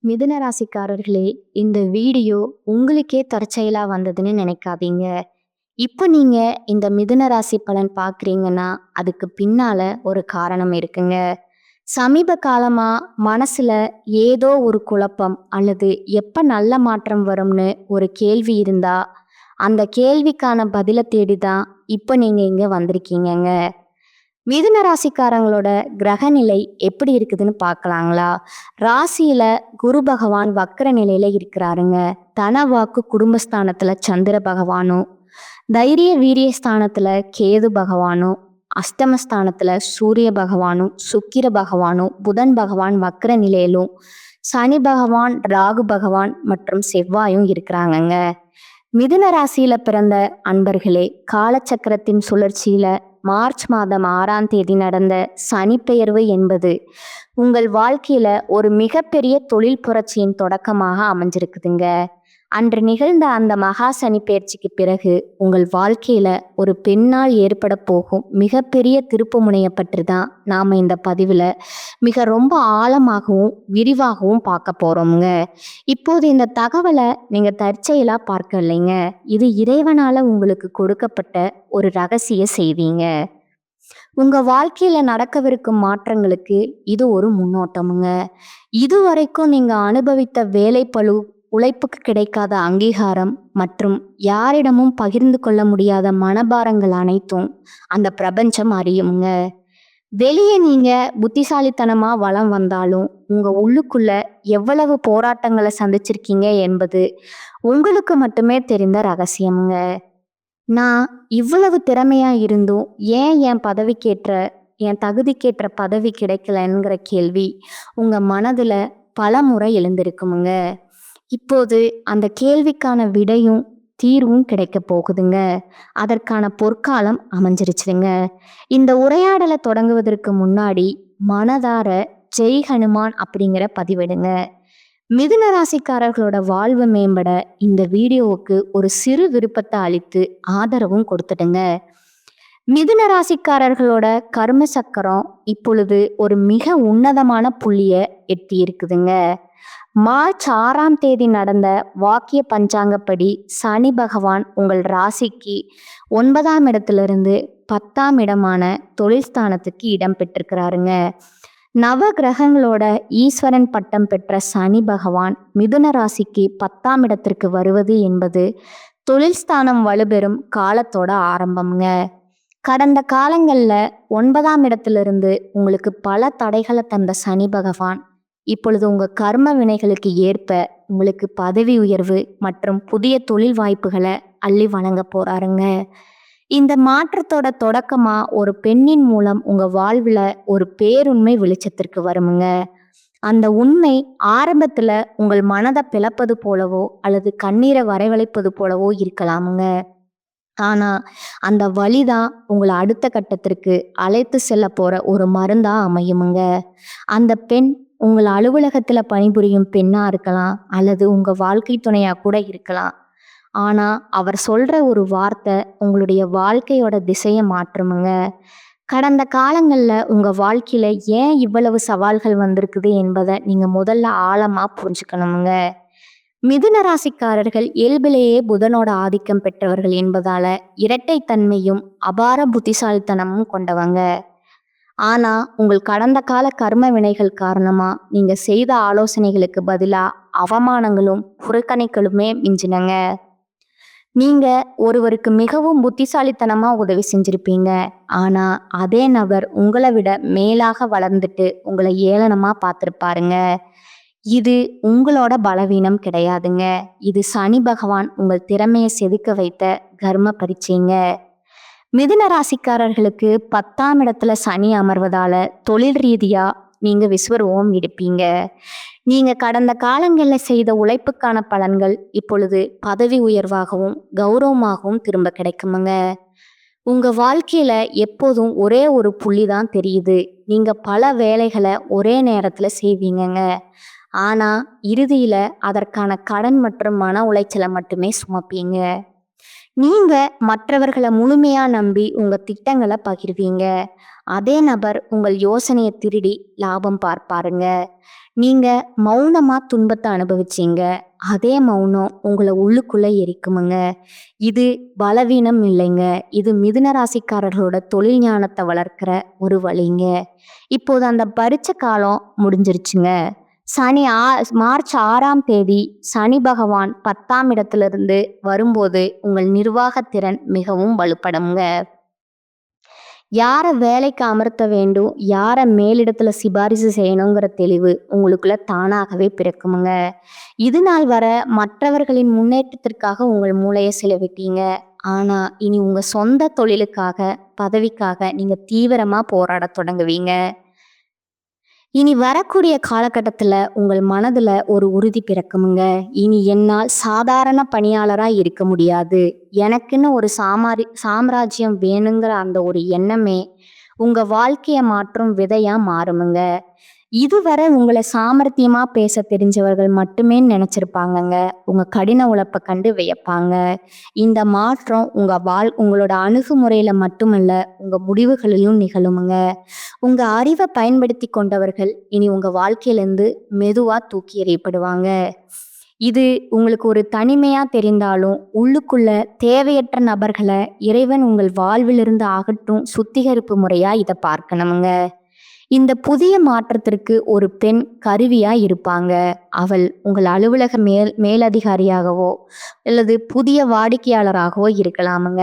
மிதுன ராசிக்காரர்களே, இந்த வீடியோ உங்களுக்கே தற்செயலா வந்ததுன்னு நினைக்காதீங்க. இப்போ நீங்க இந்த மிதுன ராசி பலன் பார்க்குறீங்கன்னா, அதுக்கு பின்னால ஒரு காரணம் இருக்குங்க. சமீப காலமா மனசுல ஏதோ ஒரு குழப்பம் அல்லது எப்ப நல்ல மாற்றம் வரும்னு ஒரு கேள்வி இருந்தா, அந்த கேள்விக்கான பதில தேடி தான் இப்போ நீங்க இங்க வந்திருக்கீங்கங்க. மிதுன ராசிக்காரங்களோட கிரக நிலை எப்படி இருக்குதுன்னு பார்க்கலாங்களா? ராசியில குரு பகவான் வக்கர நிலையில இருக்கிறாருங்க. தன வாக்கு குடும்பஸ்தானத்துல சந்திர பகவானும், தைரிய வீரிய ஸ்தானத்துல கேது பகவானும், அஷ்டமஸ்தானத்துல சூரிய பகவானும், சுக்கிர பகவானும், புதன் பகவான் வக்கர நிலையிலும், சனி பகவான், ராகு பகவான் மற்றும் செவ்வாயும் இருக்கிறாங்கங்க. மிதுன ராசியில பிறந்த அன்பர்களே, காலச்சக்கரத்தின் சுழற்சியில மார்ச் மாதம் 6ஆம் தேதி நடந்த சனிப்பெயர்வு என்பது உங்கள் வாழ்க்கையில ஒரு மிகப்பெரிய தொழில் புரட்சியின் தொடக்கமாக அமைஞ்சிருக்குதுங்க. அன்று நிகழ்ந்த அந்த மகா சனி பெயர்ச்சிக்கு பிறகு உங்கள் வாழ்க்கையில ஒரு பெண்ணால் ஏற்பட போகும் மிகப்பெரிய திருப்பு முனையை பற்றி தான் நாம இந்த பதிவுல ரொம்ப ஆழமாகவும் விரிவாகவும் பார்க்க போறோம்ங்க. இப்போது இந்த தகவலை நீங்க தற்செயலா பார்க்க இல்லைங்க. இது இறைவனால உங்களுக்கு கொடுக்கப்பட்ட ஒரு ரகசிய செய்திங்க. உங்க வாழ்க்கையில நடக்கவிருக்கும் மாற்றங்களுக்கு இது ஒரு முன்னோட்டமுங்க. இதுவரைக்கும் நீங்க அனுபவித்த வேலைப்பளு, உழைப்புக்கு கிடைக்காத அங்கீகாரம் மற்றும் யாரிடமும் பகிர்ந்து கொள்ள முடியாத மனபாரங்கள் அனைத்தும் அந்த பிரபஞ்சம் அறியுங்க. வெளியே நீங்க புத்திசாலித்தனமா வலம் வந்தாலும் உங்க உள்ளுக்குள்ள எவ்வளவு போராட்டங்களை சந்திச்சிருக்கீங்க என்பது உங்களுக்கு மட்டுமே தெரிந்த ரகசியமுங்க. நான் இவ்வளவு திறமையா இருந்தும் ஏன் என் தகுதிக்கேற்ற பதவி கிடைக்கலங்கிற கேள்வி உங்க மனதுல பல முறை எழுந்திருக்குமுங்க. இப்போது அந்த கேள்விக்கான விடையும் தீர்வும் கிடைக்க போகுதுங்க. அதற்கான பொற்காலம் அமைஞ்சிருச்சுங்க. இந்த உரையாடலை தொடங்குவதற்கு முன்னாடி மனதார ஜெய் ஹனுமான் அப்படிங்கிற பதிவிடுங்க. மிதுன ராசிக்காரர்களோட வாழ்வு மேம்பட இந்த வீடியோவுக்கு ஒரு சிறு விருப்பத்தை அளித்து ஆதரவும் கொடுத்துடுங்க. மிதுன ராசிக்காரர்களோட கர்ம சக்கரம் இப்பொழுது ஒரு மிக உன்னதமான புள்ளிய எட்டி இருக்குதுங்க. மார்ச் 6ஆம் தேதி நடந்த வாக்கிய பஞ்சாங்கப்படி சனி பகவான் உங்கள் ராசிக்கு 9ஆம் இடத்திலிருந்து 10ஆம் இடமான தொழில் ஸ்தானத்துக்கு இடம் பெற்றிருக்கிறாருங்க. நவ கிரகங்களோட ஈஸ்வரன் பட்டம் பெற்ற சனி பகவான் மிதுன ராசிக்கு 10ஆம் இடத்திற்கு வருவது என்பது தொழில் ஸ்தானம் வலுப்பெறும் காலத்தோட ஆரம்பம்ங்க. கடந்த காலங்களில் 9ஆம் இடத்திலிருந்து உங்களுக்கு பல தடைகளை தந்த சனி பகவான் இப்பொழுது உங்க கர்ம வினைகளுக்கு ஏற்ப உங்களுக்கு பதவி உயர்வு மற்றும் புதிய தொழில் வாய்ப்புகளை அள்ளி வழங்க போறாருங்க. இந்த மாற்றத்தோட தொடக்கமா ஒரு பெண்ணின் மூலம் உங்க வாழ்வுல ஒரு பேருண்மை வெளிச்சத்திற்கு வருமுங்க. அந்த உண்மை ஆரம்பத்துல உங்கள் மனதை பிளப்பது போலவோ அல்லது கண்ணீரை வரவழைப்பது போலவோ இருக்கலாமுங்க. ஆனா அந்த வழிதான் உங்களை அடுத்த கட்டத்திற்கு அழைத்து செல்ல போற ஒரு மருந்தா அமையுமுங்க. அந்த பெண் உங்கள் அலுவலகத்துல பணிபுரியும் பெண்ணா இருக்கலாம் அல்லது உங்க வாழ்க்கை துணையா கூட இருக்கலாம். ஆனா அவர் சொல்ற ஒரு வார்த்தை உங்களுடைய வாழ்க்கையோட திசையை மாற்றுமுங்க. கடந்த காலங்கள்ல உங்க வாழ்க்கையில ஏன் இவ்வளவு சவால்கள் வந்திருக்குது என்பதை நீங்க முதல்ல ஆழமா புரிஞ்சுக்கணுமுங்க. மிதுன ராசிக்காரர்கள் இயல்பிலேயே புதனோட ஆதிக்கம் பெற்றவர்கள் என்பதால இரட்டைத்தன்மையும் அபார புத்திசாலித்தனமும் கொண்டவங்க. ஆனா உங்கள் கடந்த கால கர்ம வினைகள் காரணமா நீங்க செய்த ஆலோசனைகளுக்கு பதிலா அவமானங்களும் புறக்கணிகளுமே மிஞ்சினங்க. நீங்க ஒருவருக்கு மிகவும் புத்திசாலித்தனமா உதவி செஞ்சிருப்பீங்க. ஆனா அதே நபர் உங்களை விட மேலாக வளர்ந்துட்டு உங்களை ஏளனமா பார்த்திருப்பாருங்க. இது உங்களோட பலவீனம் கிடையாதுங்க. இது சனி பகவான் உங்கள் திறமையை செதுக்க வைத்த கர்ம பரீட்சைங்க. மிதுன ராசிக்காரர்களுக்கு 10ஆம் இடத்துல சனி அமர்வதால தொழில் ரீதியா நீங்க விஸ்வரூபம் எடுப்பீங்க. நீங்க கடந்த காலங்களில் செய்த உழைப்புக்கான பலன்கள் இப்பொழுது பதவி உயர்வாகவும் கௌரவமாகவும் திரும்ப கிடைக்குமுங்க. உங்க வாழ்க்கையில எப்போதும் ஒரே ஒரு புள்ளி தான் தெரியுது. நீங்க பல வேலைகளை ஒரே நேரத்துல செய்வீங்கங்க. ஆனா இறுதியில அதற்கான கடன் மற்றும் மன உளைச்சலை மட்டுமே சுமப்பீங்க. நீங்க மற்றவர்களை முழுமையா நம்பி உங்க திட்டங்களை பகிர்வீங்க. அதே நபர் உங்கள் யோசனையை திருடி லாபம் பார்ப்பாருங்க. நீங்க மௌனமா துன்பத்தை அனுபவிச்சீங்க. அதே மௌனம் உங்கள உள்ளுக்குள்ள எரிக்குமுங்க. இது பலவீனம் இல்லைங்க. இது மிதுன ராசிக்காரர்களோட தொழில் ஞானத்தை வளர்க்கிற ஒரு வழிங்க. இப்போது அந்த பரீட்சை காலம் முடிஞ்சிருச்சுங்க. மார்ச் 6ஆம் தேதி சனி பகவான் 10ஆம் இடத்திலிருந்து வரும்போது உங்கள் நிர்வாகத்திறன் மிகவும் வலுப்படுங்க. யாரை வேலைக்கு அமர்த்த வேண்டும், யாரை மேலிடத்துல சிபாரிசு செய்யணுங்கிற தெளிவு உங்களுக்குள்ள தானாகவே பிறக்குமுங்க. இது நாள் வர மற்றவர்களின் முன்னேற்றத்திற்காக உங்கள் மூளையை செலவிட்டீங்க. ஆனா இனி உங்க சொந்த தொழிலுக்காக, பதவிக்காக நீங்க தீவிரமா போராடத் தொடங்குவீங்க. இனி வரக்கூடிய காலகட்டத்துல உங்கள் மனதுல ஒரு உறுதி பிறக்குமுங்க. இனி என்னால் சாதாரண பணியாளரா இருக்க முடியாது. எனக்குன்னு ஒரு சாம்ராஜ்யம் வேணுங்கிற அந்த ஒரு எண்ணமே உங்க வாழ்க்கைய மாற்றும் விதையா மாறுமுங்க. இதுவரை உங்களை சாமர்த்தியமா பேச தெரிஞ்சவர்கள் மட்டுமே நினைச்சிருப்பாங்கங்க. உங்க கடின உழைப்பை கண்டு வியப்பாங்க. இந்த மாற்றம் உங்களோட அணுகுமுறையில மட்டுமல்ல, உங்க முடிவுகளிலும் நிகழுமுங்க. உங்க அறிவை பயன்படுத்தி கொண்டவர்கள் இனி உங்க வாழ்க்கையிலேருந்து மெதுவா தூக்கி எறியப்படுவாங்க. இது உங்களுக்கு ஒரு தனிமையா தெரிந்தாலும் உள்ளுக்குள்ள தேவையற்ற நபர்களை இறைவன் உங்கள் வாழ்விலிருந்து அகற்றும் சுத்திகரிப்பு முறையா இதை பார்க்கணுமுங்க. இந்த புதிய மாற்றத்திற்கு ஒரு பெண் கருவியா இருப்பாங்க. அவள் உங்கள் அலுவலக மேலதிகாரியாகவோ அல்லது புதிய வாடிக்கையாளராகவோ இருக்கலாமுங்க.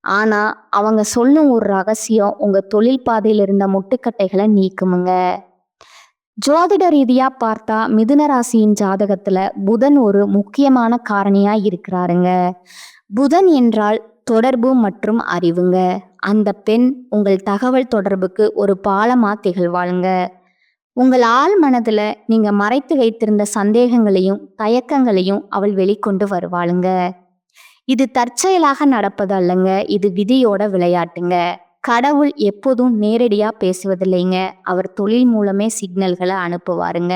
ஆனா அவங்க சொல்லும் ஒரு ரகசியம் உங்க தொழில் பாதையில் இருந்த முட்டுக்கட்டைகளை நீக்குமுங்க. ஜோதிட ரீதியா பார்த்தா மிதுன ராசியின் ஜாதகத்துல புதன் ஒரு முக்கியமான காரணியா இருக்கிறாருங்க. புதன் என்றால் தொடர்பு மற்றும் அறிவுங்க. அந்த பெண் உங்கள் தகவல் தொடர்புக்கு ஒரு பாலமா திகழ்வாளுங்க. உங்கள் ஆள் மனதுல நீங்க மறைத்து வைத்திருந்த சந்தேகங்களையும் தயக்கங்களையும் அவள் வெளிக்கொண்டு வருவாளுங்க. இது தற்செயலாக நடப்பது அல்லங்க. இது விதியோட விளையாட்டுங்க. கடவுள் எப்போதும் நேரடியா பேசுவதில்லைங்க. அவர் தொழில் மூலமே சிக்னல்களை அனுப்புவாருங்க.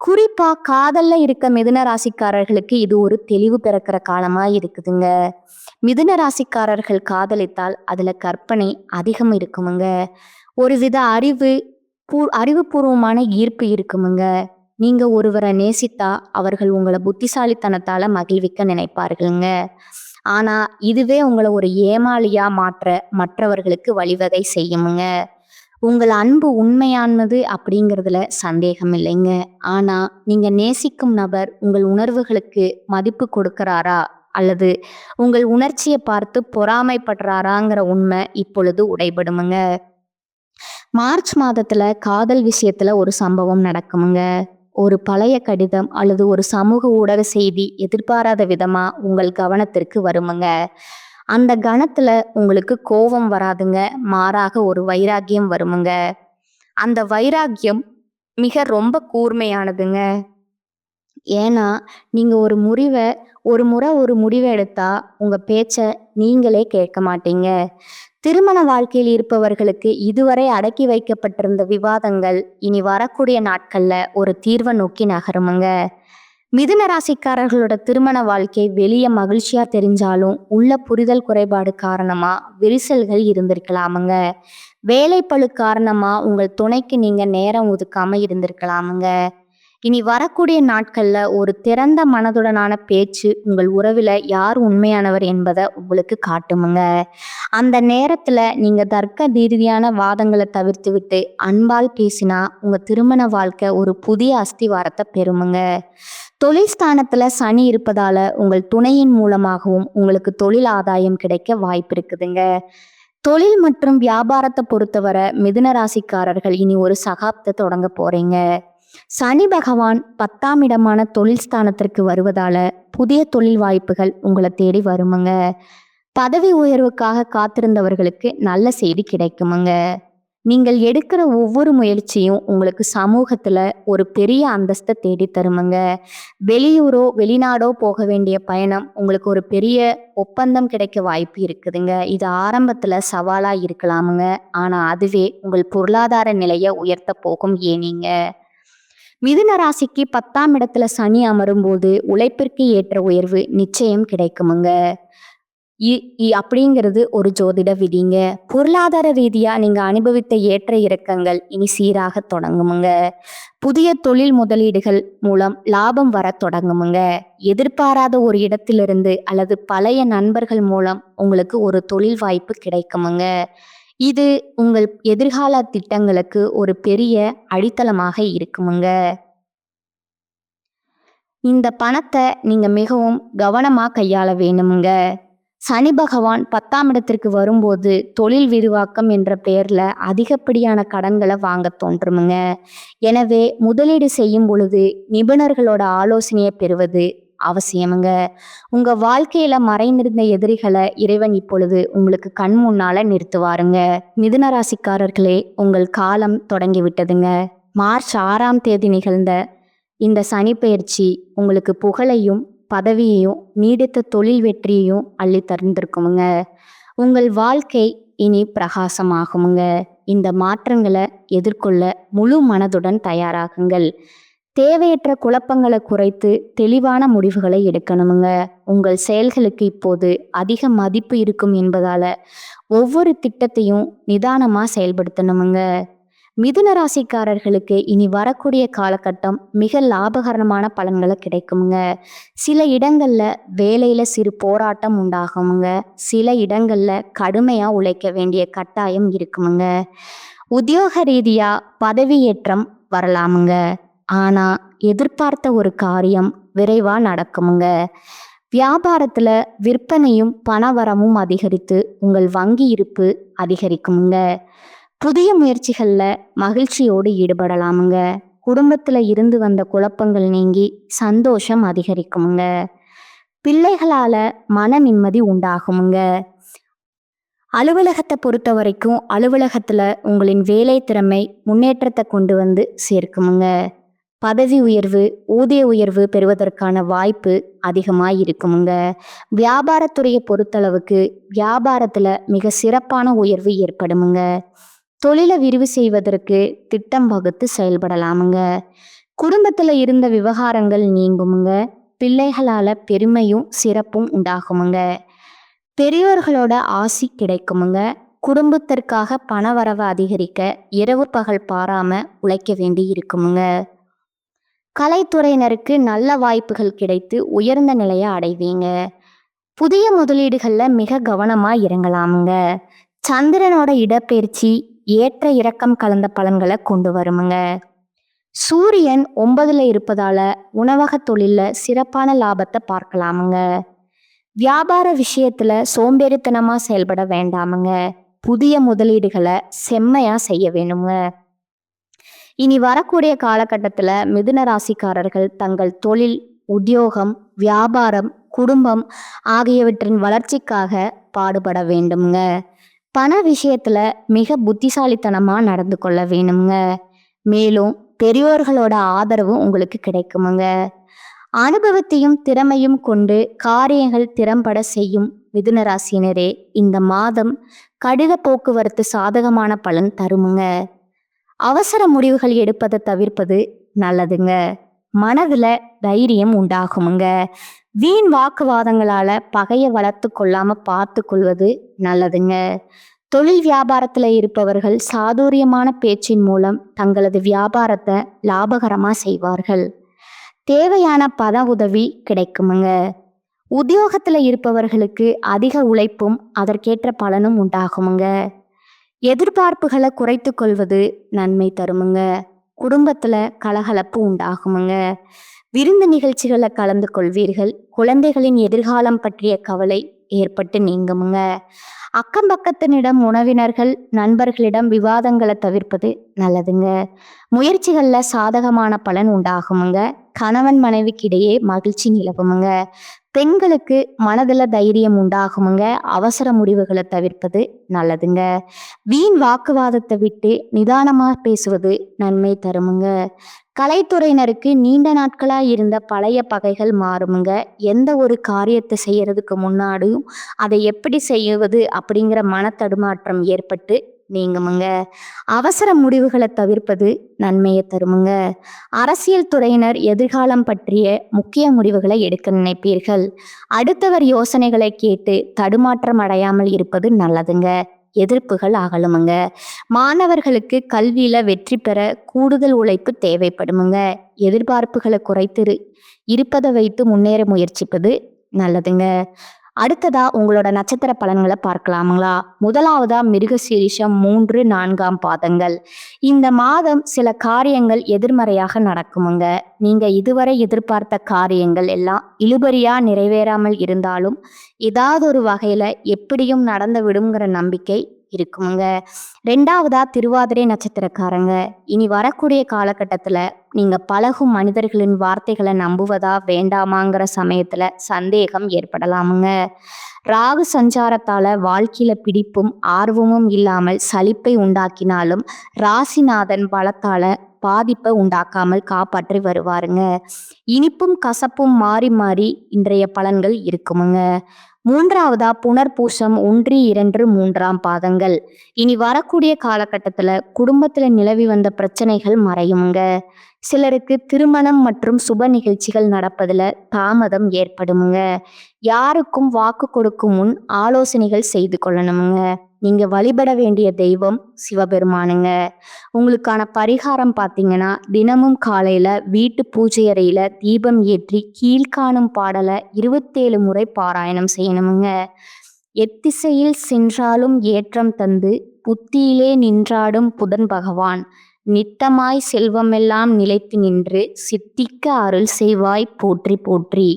குறிப்பா காதல்ல இருக்க மிதுன ராசிக்காரர்களுக்கு இது ஒரு தெளிவு பிறக்கிற காலமா இருக்குதுங்க. மிதுன ராசிக்காரர்கள் காதலித்தால் அதுல கற்பனை அதிகம் இருக்குமுங்க. ஒருவித அறிவுபூர்வமான ஈர்ப்பு இருக்குமுங்க. நீங்க ஒருவரை நேசித்தா அவர்கள் உங்களை புத்திசாலித்தனத்தால மகிழ்விக்க நினைப்பார்களுங்க. ஆனா இதுவே உங்களை ஒரு ஏமாளியா மாற்ற மற்றவர்களுக்கு வழிவகை செய்யுமுங்க. உங்கள் அன்பு உண்மையானது அப்படிங்கிறதுல சந்தேகம் இல்லைங்க. ஆனா நீங்க நேசிக்கும் நபர் உங்கள் உணர்வுகளுக்கு மதிப்பு கொடுக்கிறாரா அல்லது உங்கள் உணர்ச்சியை பார்த்து பொறாமைப்படுறாராங்கிற உண்மை இப்பொழுது உடைபடுமுங்க. மார்ச் மாதத்துல காதல் விஷயத்துல ஒரு சம்பவம் நடக்குமுங்க. ஒரு பழைய கடிதம் அல்லது ஒரு சமூக ஊடக செய்தி எதிர்பாராத விதமா உங்கள் கவனத்திற்கு வருமுங்க. அந்த கணத்துல உங்களுக்கு கோபம் வராதுங்க. மாறாக ஒரு வைராக்கியம் வருமுங்க. அந்த வைராக்கியம் மிக ரொம்ப கூர்மையானதுங்க. ஏன்னா நீங்க ஒரு முறை ஒரு முடிவை எடுத்தா உங்க பேச்ச நீங்களே கேட்க மாட்டீங்க. திருமண வாழ்க்கையில் இருப்பவர்களுக்கு இதுவரை அடக்கி வைக்கப்பட்டிருந்த விவாதங்கள் இனி வரக்கூடிய நாட்கள்ல ஒரு தீர்வை நோக்கி நகருமுங்க. மிதுன ராசிக்காரர்களோட திருமண வாழ்க்கை வெளியே மகிழ்ச்சியா தெரிஞ்சாலும் உள்ள புரிதல் குறைபாடு காரணமா விரிசல்கள் இருந்திருக்கலாமுங்க. வேலைப்பளு காரணமா உங்கள் துணைக்கு நீங்க நேரம் ஒதுக்காம இருந்திருக்கலாமுங்க. இனி வரக்கூடிய நாட்கள்ல ஒரு திறந்த மனதுடனான பேச்சு உங்கள் உறவுல யார் உண்மையானவர் என்பதை உங்களுக்கு காட்டுமுங்க. அந்த நேரத்துல நீங்க தர்க்க ரீதியான வாதங்களை தவிர்த்து விட்டு அன்பால் பேசினா உங்க திருமண வாழ்க்கை ஒரு புதிய அஸ்திவாரத்தை பெறுமுங்க. தொழில் ஸ்தானத்துல சனி இருப்பதால உங்கள் துணையின் மூலமாகவும் உங்களுக்கு தொழில் ஆதாயம் கிடைக்க வாய்ப்பு இருக்குதுங்க. தொழில் மற்றும் வியாபாரத்தை பொறுத்தவரை மிதுன ராசிக்காரர்கள் இனி ஒரு சகாப்தத்தை தொடங்க போறீங்க. சனி பகவான் 10ஆம் இடமான தொழில் ஸ்தானத்திற்கு வருவதால புதிய தொழில் வாய்ப்புகள் உங்களை தேடி வருமுங்க. பதவி உயர்வுக்காக காத்திருந்தவர்களுக்கு நல்ல செய்தி கிடைக்குமுங்க. நீங்கள் எடுக்கிற ஒவ்வொரு முயற்சியும் உங்களுக்கு சமூகத்துல ஒரு பெரிய அந்தஸ்தை தேடி தருமுங்க. வெளியூரோ வெளிநாடோ போக வேண்டிய பயணம் உங்களுக்கு ஒரு பெரிய ஒப்பந்தம் கிடைக்க வாய்ப்பு இருக்குதுங்க. இது ஆரம்பத்துல சவாலா இருக்கலாமுங்க. ஆனா அதுவே உங்கள் பொருளாதார நிலையை உயர்த்த போகும் ஏனீங்க. மிதுன ராசிக்கு 10ஆம் இடத்துல சனி அமரும் போது உழைப்பிற்கு ஏற்ற உயர்வு நிச்சயம் கிடைக்குமுங்க. அப்படிங்கிறது ஒரு ஜோதிட விதிங்க. பொருளாதார ரீதியா நீங்க அனுபவித்த ஏற்ற இறக்கங்கள் இனி சீராக தொடங்குமுங்க. புதிய தொழில் முதலீடுகள் மூலம் லாபம் வரத் தொடங்குமுங்க. எதிர்பாராத ஒரு இடத்திலிருந்து அல்லது பழைய நண்பர்கள் மூலம் உங்களுக்கு ஒரு தொழில் வாய்ப்பு கிடைக்குமுங்க. இது உங்கள் எதிர்கால திட்டங்களுக்கு ஒரு பெரிய அடித்தளமாக இருக்குமுங்க. இந்த பணத்தை நீங்க மிகவும் கவனமா கையாள வேணுமுங்க. சனி பகவான் 10ஆம் இடத்திற்கு வரும்போது தொழில் விரிவாக்கம் என்ற பெயர்ல அதிகப்படியான கடன்களை வாங்க தோன்றுமுங்க. எனவே முதலீடு செய்யும் பொழுது நிபுணர்களோட ஆலோசனையை பெறுவது அவசியமுங்க. உங்க வாழ்க்கையில மறைந்திருந்த எதிரிகளை இறைவன் இப்பொழுது உங்களுக்கு கண் முன்னால நிறுத்துவாருங்க. மிதுன ராசிக்காரர்களே, உங்கள் காலம் தொடங்கி விட்டதுங்க. மார்ச் 6ஆம் தேதி நிகழ்ந்த இந்த சனி பெயர்ச்சி உங்களுக்கு புகழையும் பதவியையும் நீடித்த தொழில் வெற்றியையும் அள்ளி தந்திருக்குமுங்க. உங்கள் வாழ்க்கை இனி பிரகாசமாகுமுங்க. இந்த மாற்றங்களை எதிர்கொள்ள முழு மனதுடன் தயாராகுங்கள். தேவையற்ற குழப்பங்களை குறைத்து தெளிவான முடிவுகளை எடுக்கணுமுங்க. உங்கள் செயல்களுக்கு இப்போது அதிக மதிப்பு இருக்கும் என்பதால ஒவ்வொரு திட்டத்தையும் நிதானமா செயல்படுத்தணுமுங்க. மிதுன ராசிக்காரர்களுக்கு இனி வரக்கூடிய காலகட்டம் மிக லாபகரமான பலன்களை கிடைக்குமுங்க. சில இடங்கள்ல வேலையில சிறு போராட்டம் உண்டாகுமுங்க. சில இடங்கள்ல கடுமையா உழைக்க வேண்டிய கட்டாயம் இருக்குமுங்க. உத்தியோக ரீதியா பதவி ஏற்றம் வரலாமுங்க. ஆனா எதிர்பார்த்த ஒரு காரியம் விரைவா நடக்குமுங்க. வியாபாரத்துல விற்பனையும் பணவரமும் அதிகரித்து உங்கள் வங்கி இருப்பு அதிகரிக்குமுங்க. புதிய முயற்சிகள்ல மகிழ்ச்சியோடு ஈடுபடலாமுங்க. குடும்பத்துல இருந்து வந்த குழப்பங்கள் நீங்கி சந்தோஷம் அதிகரிக்குமுங்க. பிள்ளைகளால மன நிம்மதி உண்டாகுமுங்க. அலுவலகத்தை பொறுத்த வரைக்கும் அலுவலகத்துல உங்களின் வேலை திறமை முன்னேற்றத்தை கொண்டு வந்து சேர்க்குமுங்க. பதவி உயர்வு ஊதிய உயர்வு பெறுவதற்கான வாய்ப்பு அதிகமாக இருக்குமுங்க. வியாபாரத்துறையை பொறுத்தளவுக்கு வியாபாரத்துல மிக சிறப்பான உயர்வு ஏற்படுமுங்க. தொழிலை விரிவு செய்வதற்கு திட்டம் வகுத்து செயல்படலாமுங்க. குடும்பத்துல இருந்த விவகாரங்கள் நீங்குமுங்க. பிள்ளைகளால பெருமையும் சிறப்பும் உண்டாகுமுங்க. பெரியோர்களோட ஆசி கிடைக்குமுங்க. குடும்பத்திற்காக பணவரவை அதிகரிக்க இரவு பகல் பாராம உழைக்க வேண்டி இருக்குமுங்க. கலைத்துறையினருக்கு நல்ல வாய்ப்புகள் கிடைத்து உயர்ந்த நிலையை அடைவீங்க. புதிய முதலீடுகள்ல மிக கவனமா இறங்கலாமுங்க. சந்திரனோட இடப்பெயர்ச்சி ஏற்ற இறக்கம் கலந்த பலன்களை கொண்டு வருமுங்க. சூரியன் 9ல் இருப்பதால உணவக தொழில்ல சிறப்பான லாபத்தை பார்க்கலாமுங்க. வியாபார விஷயத்துல சோம்பேறித்தனமா செயல்பட வேண்டாமுங்க. புதிய முதலீடுகளை செம்மையா செய்ய வேணுங்க. இனி வரக்கூடிய காலகட்டத்துல மிதுன ராசிக்காரர்கள் தங்கள் தொழில், உத்தியோகம், வியாபாரம், குடும்பம் ஆகியவற்றின் வளர்ச்சிக்காக பாடுபட வேண்டுமுங்க. பண விஷயத்துல மிக புத்திசாலித்தனமா நடந்து கொள்ள வேணுங்க. மேலும் பெரியோர்களோட ஆதரவு உங்களுக்கு கிடைக்குமுங்க. அனுபவத்தையும் திறமையும் கொண்டு காரியங்கள் திறம்பட செய்யும் மிதுன ராசியினரே, இந்த மாதம் கடித போக்குவரத்து சாதகமான பலன் தருமுங்க. அவசர முடிவுகள் எடுப்பதை தவிர்ப்பது நல்லதுங்க. மனதுல தைரியம் உண்டாகுமுங்க. வீண் வாக்குவாதங்களால பகையை வளர்த்து கொள்ளாம பார்த்து கொள்வது நல்லதுங்க. தொழில் வியாபாரத்துல இருப்பவர்கள் சாதுரியமான பேச்சின் மூலம் தங்களது வியாபாரத்தை லாபகரமா செய்வார்கள். தேவையான பண உதவி கிடைக்குமுங்க. உத்தியோகத்துல இருப்பவர்களுக்கு அதிக உழைப்பும் அதற்கேற்ற பலனும் உண்டாகுமுங்க. எதிர்பார்ப்புகளை குறைத்து கொள்வது நன்மை தருமுங்க. குடும்பத்துல கலகலப்பு உண்டாகுமுங்க. விருந்து நிகழ்ச்சிகளை கலந்து கொள்வீர்கள். குழந்தைகளின் எதிர்காலம் பற்றிய கவலை ஏற்பட்டு நீங்குமுங்க. அக்கம் பக்கத்தினிடம் உறவினர்கள் நண்பர்களிடம் விவாதங்களை தவிர்ப்பது நல்லதுங்க. முயற்சிகள்ல சாதகமான பலன் உண்டாகுமுங்க. கணவன் மனைவிக்கிடையே மகிழ்ச்சி நிலவுமுங்க. பெண்களுக்கு மனதில் தைரியம் உண்டாகுமுங்க. அவசர முடிவுகளை தவிர்ப்பது நல்லதுங்க. வீண் வாக்குவாதத்தை விட்டு நிதானமா பேசுவது நன்மை தருமுங்க. கலைத்துறையினருக்கு நீண்ட நாட்களாக இருந்த பழைய பகைகள் மாறுமுங்க. எந்த ஒரு காரியத்தை செய்யறதுக்கு முன்னாடியும் அதை எப்படி செய்வது அப்படிங்கிற மன தடுமாற்றம் ஏற்பட்டு நீங்குமுங்க. அவசர முடிவுகளை தவிர்ப்பது நன்மையை தருமுங்க. அரசியல் துறையினர் எதிர்காலம் பற்றிய முக்கிய முடிவுகளை எடுக்க நினைப்பீர்கள். அடுத்தவர் யோசனைகளை கேட்டு தடுமாற்றம் அடையாமல் இருப்பது நல்லதுங்க. எதிர்ப்புகள் அகலுமுங்க. மாணவர்களுக்கு கல்வியில வெற்றி பெற கூடுதல் உழைப்பு தேவைப்படுமுங்க. எதிர்பார்ப்புகளை குறைத்து இருப்பதை வைத்து முன்னேற முயற்சிப்பது நல்லதுங்க. அடுத்ததா உங்களோட நட்சத்திர பலன்களை பார்க்கலாமுங்களா? முதலாவதா மிருகசீரிஷம் 3, 4ஆம் பாதங்கள். இந்த மாதம் சில காரியங்கள் எதிர்மறையாக நடக்குமுங்க. நீங்க இதுவரை எதிர்பார்த்த காரியங்கள் எல்லாம் இழுபறியா நிறைவேறாமல் இருந்தாலும் ஏதாவது ஒரு வகையில எப்படியும் நடந்து விடுங்கிற நம்பிக்கை இருக்குமுங்க. 2ஆவதா திருவாதிரை நட்சத்திரக்காரங்க. இனி வரக்கூடிய காலகட்டத்துல நீங்க பழகும் மனிதர்களின் வார்த்தைகளை நம்புவதா வேண்டாமாங்கிற சமயத்துல சந்தேகம் ஏற்படலாமுங்க. ராகு சஞ்சாரத்தால வாழ்க்கையில பிடிப்பும் ஆர்வமும் இல்லாமல் சலிப்பை உண்டாக்கினாலும் ராசிநாதன் பலத்தால பாதிப்பை உண்டாக்காமல் காப்பாற்றி வருவாருங்க. இனிப்பும் கசப்பும் மாறி மாறி இன்றைய பலன்கள் இருக்குமுங்க. 3ஆவதா புனர்பூசம் 1, 2, 3ஆம் பாதங்கள். இனி வரக்கூடிய காலகட்டத்துல குடும்பத்துல நிலவி வந்த பிரச்சனைகள் மறையுமுங்க. சிலருக்கு திருமணம் மற்றும் சுப நிகழ்ச்சிகள் நடப்பதுல தாமதம் ஏற்படுமுங்க. யாருக்கும் வாக்கு கொடுக்கும் முன் ஆலோசனைகள் செய்து கொள்ளணுமுங்க. நீங்க வழிபட வேண்டிய தெய்வம் சிவபெருமானுங்க. உங்களுக்கான பரிகாரம் பார்த்தீங்கன்னா, தினமும் காலையில வீட்டு பூஜை அறையில தீபம் ஏற்றி கீழ்காணும் பாடலை 27 முறை பாராயணம் செய்யணுமுங்க. எத்திசையில் சென்றாலும் ஏற்றம் தந்து புத்தியிலே நின்றாடும் புதன் பகவான் நித்தமாய் செல்வமெல்லாம் நிலைத்து நின்று சித்திக்க அருள் செய்வாய் போற்றி போற்றி.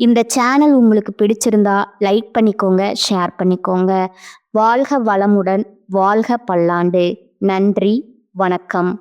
இந்த சேனல் உங்களுக்கு பிடிச்சிருந்தா லைக் பண்ணிக்கோங்க, ஷேர் பண்ணிக்கோங்க. வாழ்க வளமுடன், வாழ்க பல்லாண்டு. நன்றி, வணக்கம்.